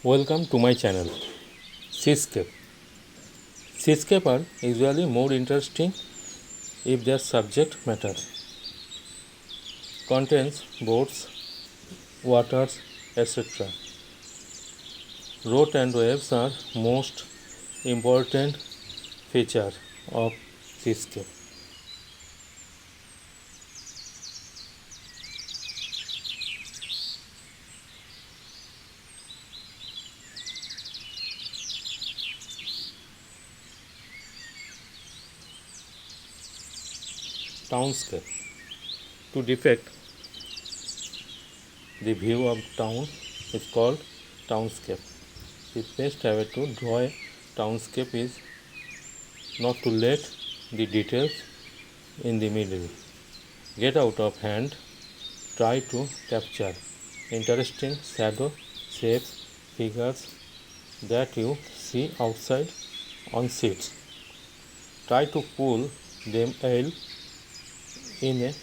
Welcome to my channel, Seascape. Seascape are usually more interesting if their subject matter contains boats, waters, etc. Road and waves are most important feature of seascape. Townscape. To depict the view of town is called townscape. The best way to draw a townscape is not to let the details in the middle get out of hand. Try to capture interesting shadow shapes, figures that you see outside on sheets. Try to pull them all in a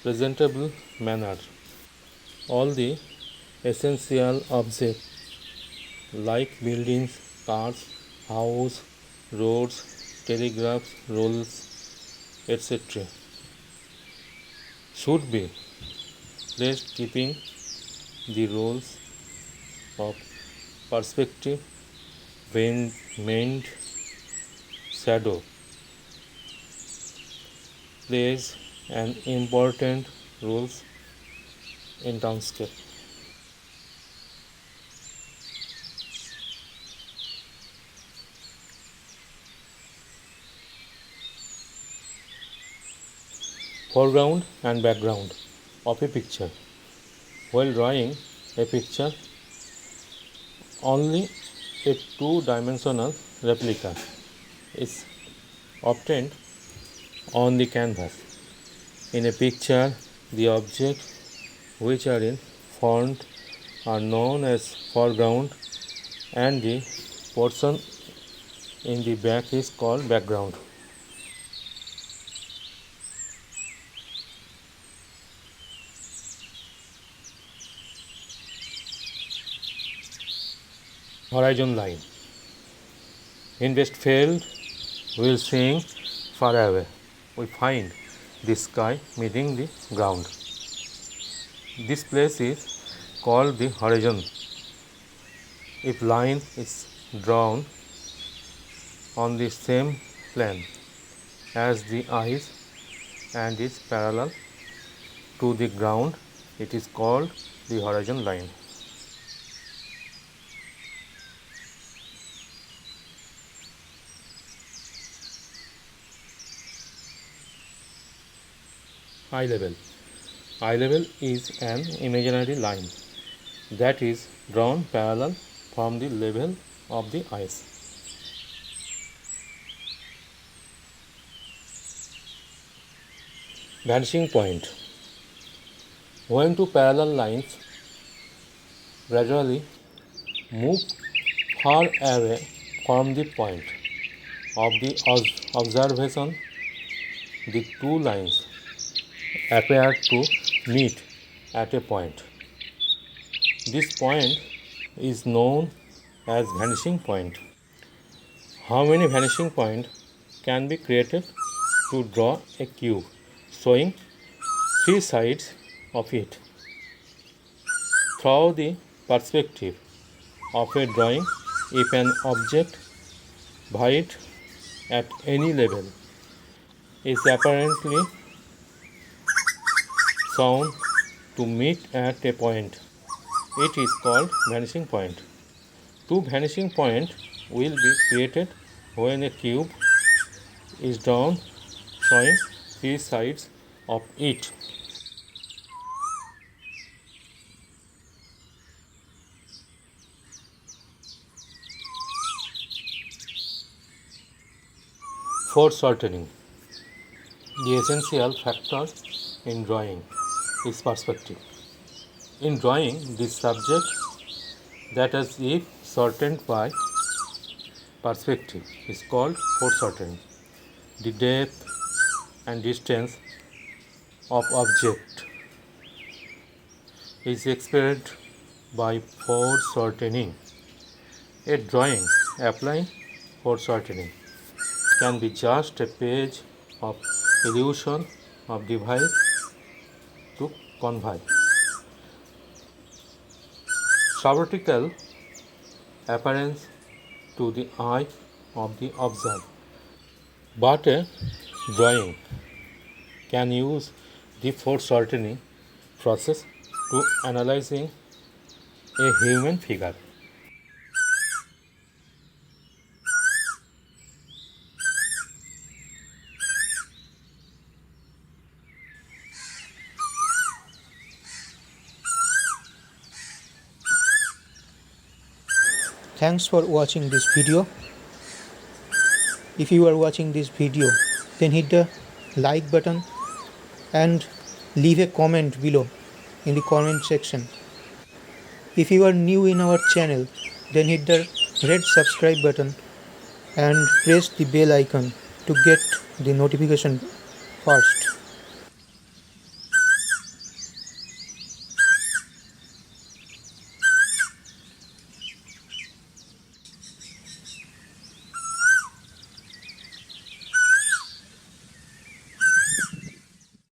presentable manner. All the essential objects like buildings, cars, houses, roads, telegraphs, rolls, etc. should be placed keeping the roles of perspective, wind, shadow plays an important role in townscape. Foreground and background of a picture. While drawing a picture, only a two-dimensional replica is obtained on the canvas. In a picture, the objects which are in front are known as foreground and the portion in the back is called background. Horizon line. In Westfield, we'll seeing far away. We find the sky meeting the ground. This place is called the horizon. If line is drawn on the same plane as the eyes and is parallel to the ground, it is called the horizon line. Eye level. Eye level is an imaginary line that is drawn parallel from the level of the eyes. Vanishing point. When two parallel lines gradually move far away from the point of the observation, the two lines appear to meet at a point. This point is known as vanishing point. How many vanishing points can be created to draw a cube showing three sides of it? Through the perspective of a drawing, if an object viewed at any level is apparently shown to meet at a point, it is called vanishing point. Two vanishing points will be created when a cube is drawn showing three sides of it. Foreshortening. The essential factor in drawing is perspective. In drawing, the subject that is if shortened by perspective is called foreshortening. The depth and distance of object is expressed by foreshortening. A drawing applying foreshortening can be just a page of illusion of device to convey suboptical appearance to the eye of the observer. But a drawing can use the foreshortening process to analyzing a human figure. Thanks for watching this video. If you are watching this video, then hit the like button and leave a comment below in the comment section. If you are new in our channel, then hit the red subscribe button and press the bell icon to get the notification first.